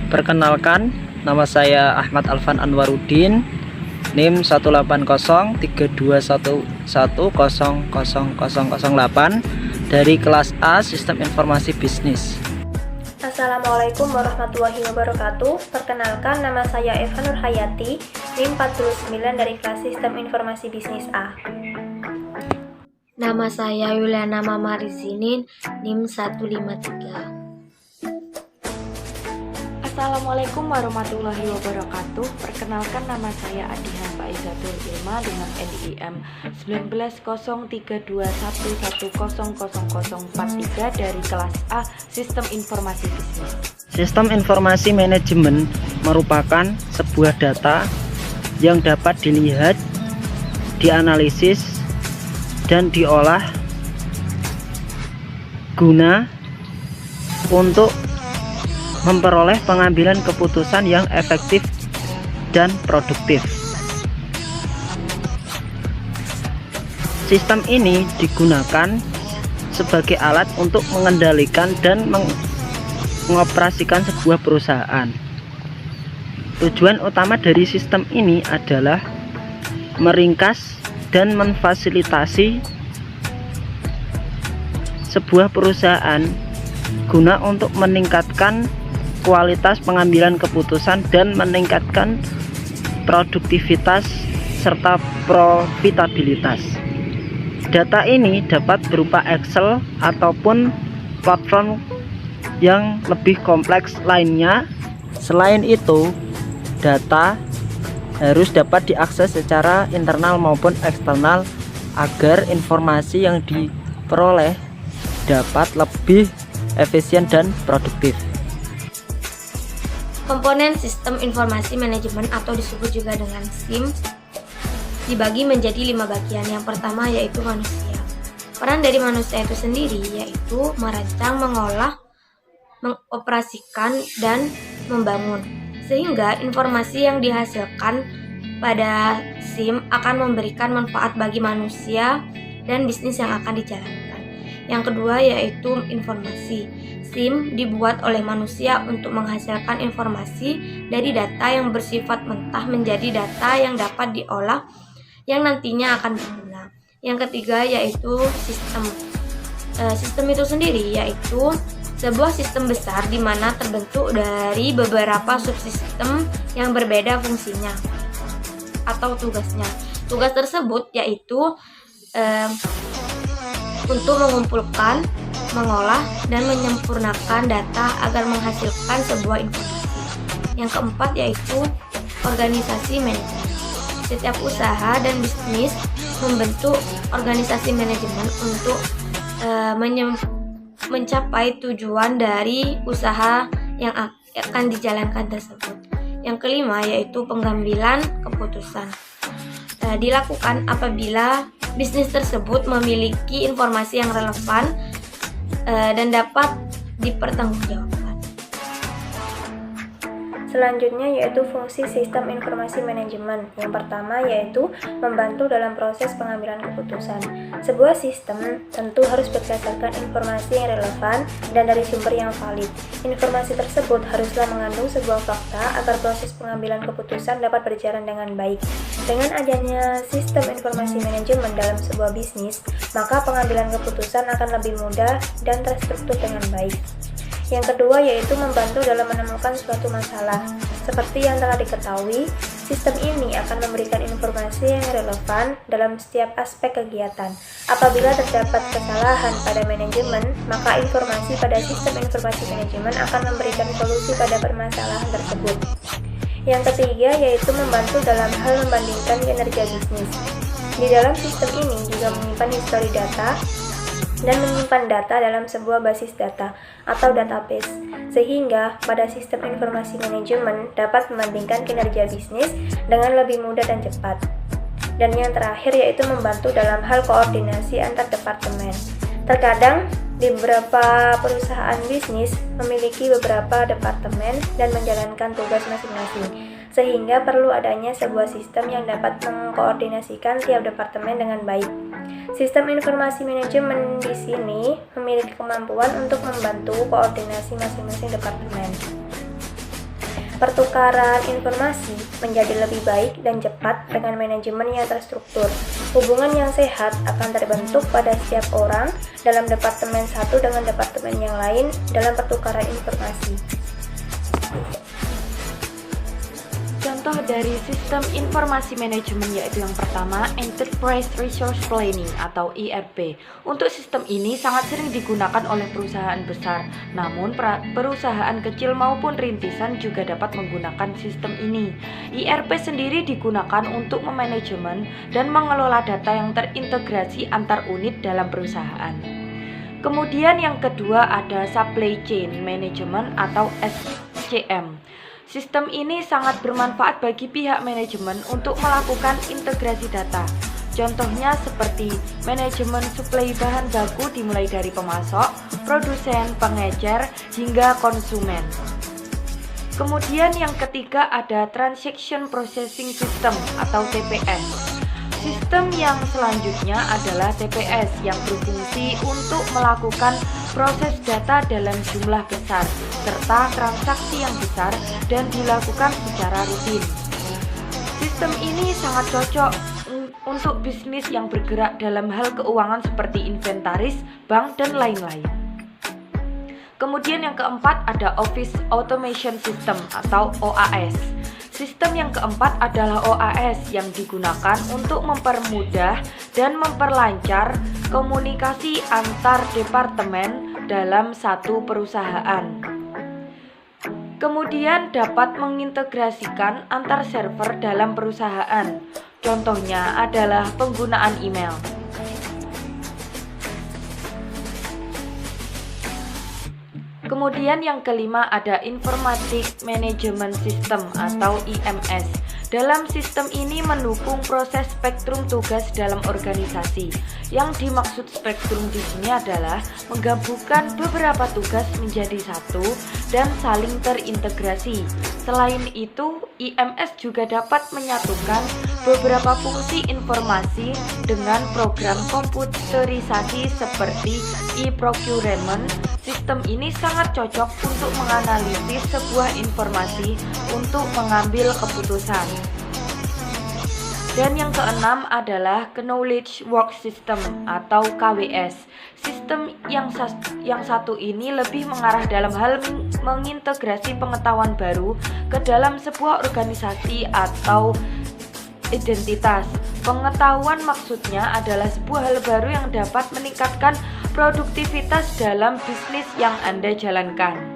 Perkenalkan, nama saya Ahmad Alvan Anwaruddin, NIM 1803211000008 dari kelas A Sistem Informasi Bisnis. Assalamualaikum warahmatullahi wabarakatuh. Perkenalkan, nama saya Eva Nurhayati, NIM 49 dari kelas Sistem Informasi Bisnis A. Nama saya Yuliana Mamarizinin, NIM 153. Assalamualaikum warahmatullahi wabarakatuh. Perkenalkan, nama saya Adihan Faizatul Ilma dengan NIM 190321100043 dari kelas A Sistem Informasi Bisnis. Sistem informasi manajemen merupakan sebuah data yang dapat dilihat, dianalisis, dan diolah guna untuk memperoleh pengambilan keputusan yang efektif dan produktif. Sistem ini digunakan sebagai alat untuk mengendalikan dan mengoperasikan sebuah perusahaan. Tujuan utama dari sistem ini adalah meringkas dan memfasilitasi sebuah perusahaan guna untuk meningkatkan kualitas pengambilan keputusan dan meningkatkan produktivitas serta profitabilitas. Data ini dapat berupa Excel ataupun platform yang lebih kompleks lainnya. Selain itu, data harus dapat diakses secara internal maupun eksternal agar informasi yang diperoleh dapat lebih efisien dan produktif. Komponen Sistem Informasi Manajemen atau disebut juga dengan SIM dibagi menjadi 5 bagian. Yang pertama yaitu manusia. Peran dari manusia itu sendiri yaitu merancang, mengolah, mengoperasikan, dan membangun, sehingga informasi yang dihasilkan pada SIM akan memberikan manfaat bagi manusia dan bisnis yang akan dijalankan. Yang kedua yaitu informasi. SIM dibuat oleh manusia untuk menghasilkan informasi dari data yang bersifat mentah menjadi data yang dapat diolah yang nantinya akan berguna. Yang ketiga yaitu sistem. Sistem itu sendiri yaitu sebuah sistem besar di mana terbentuk dari beberapa subsistem yang berbeda fungsinya atau tugasnya. Tugas tersebut yaitu untuk mengumpulkan, mengolah, dan menyempurnakan data agar menghasilkan sebuah informasi. Yang keempat yaitu organisasi manajemen. Setiap usaha dan bisnis membentuk organisasi manajemen untuk mencapai tujuan dari usaha yang akan dijalankan tersebut. Yang kelima yaitu pengambilan keputusan. Dilakukan apabila bisnis tersebut memiliki informasi yang relevan dan dapat dipertanggungjawabkan. Selanjutnya yaitu fungsi sistem informasi manajemen. Yang pertama yaitu membantu dalam proses pengambilan keputusan. Sebuah sistem tentu harus berdasarkan informasi yang relevan dan dari sumber yang valid. Informasi tersebut haruslah mengandung sebuah fakta agar proses pengambilan keputusan dapat berjalan dengan baik. Dengan adanya sistem informasi manajemen dalam sebuah bisnis, maka pengambilan keputusan akan lebih mudah dan terstruktur dengan baik. Yang kedua yaitu membantu dalam menemukan suatu masalah. Seperti yang telah diketahui, sistem ini akan memberikan informasi yang relevan dalam setiap aspek kegiatan. Apabila terdapat kesalahan pada manajemen, maka informasi pada sistem informasi manajemen akan memberikan solusi pada permasalahan tersebut. Yang ketiga yaitu membantu dalam hal membandingkan kinerja bisnis. Di dalam sistem ini juga menyimpan histori data dan menyimpan data dalam sebuah basis data atau database, sehingga pada sistem informasi manajemen dapat membandingkan kinerja bisnis dengan lebih mudah dan cepat. Dan yang terakhir yaitu membantu dalam hal koordinasi antar departemen. Terkadang di beberapa perusahaan bisnis memiliki beberapa departemen dan menjalankan tugas masing-masing, sehingga perlu adanya sebuah sistem yang dapat mengkoordinasikan tiap departemen dengan baik. Sistem informasi manajemen di sini memiliki kemampuan untuk membantu koordinasi masing-masing departemen. Pertukaran informasi menjadi lebih baik dan cepat dengan manajemen yang terstruktur. Hubungan yang sehat akan terbentuk pada setiap orang dalam departemen satu dengan departemen yang lain dalam pertukaran informasi. Contoh dari sistem informasi manajemen yaitu yang pertama, Enterprise Resource Planning atau ERP. Untuk sistem ini sangat sering digunakan oleh perusahaan besar, namun perusahaan kecil maupun rintisan juga dapat menggunakan sistem ini. ERP sendiri digunakan untuk memanajemen dan mengelola data yang terintegrasi antar unit dalam perusahaan. Kemudian yang kedua ada Supply Chain Management atau SCM. Sistem ini sangat bermanfaat bagi pihak manajemen untuk melakukan integrasi data. Contohnya seperti manajemen suplai bahan baku dimulai dari pemasok, produsen, pengecer, hingga konsumen. Kemudian yang ketiga ada Transaction Processing System atau TPS. Sistem yang selanjutnya adalah TPS yang berfungsi untuk melakukan proses data dalam jumlah besar serta transaksi yang besar dan dilakukan secara rutin. Sistem ini sangat cocok untuk bisnis yang bergerak dalam hal keuangan seperti inventaris, bank, dan lain-lain. Kemudian yang keempat ada Office Automation System atau OAS. Sistem yang keempat adalah OAS yang digunakan untuk mempermudah dan memperlancar komunikasi antar departemen dalam satu perusahaan. Kemudian dapat mengintegrasikan antar server dalam perusahaan. Contohnya adalah penggunaan email. Kemudian yang kelima ada Informatic Management System atau IMS. Dalam sistem ini mendukung proses spektrum tugas dalam organisasi. Yang dimaksud spektrum di sini adalah menggabungkan beberapa tugas menjadi satu dan saling terintegrasi. Selain itu, IMS juga dapat menyatukan beberapa fungsi informasi dengan program komputerisasi seperti e-procurement. Sistem ini sangat cocok untuk menganalisis sebuah informasi untuk mengambil keputusan. Dan yang keenam adalah Knowledge Work System atau KWS. Sistem yang satu ini lebih mengarah dalam hal mengintegrasi pengetahuan baru ke dalam sebuah organisasi atau identitas. Pengetahuan maksudnya adalah sebuah hal baru yang dapat meningkatkan produktivitas dalam bisnis yang Anda jalankan.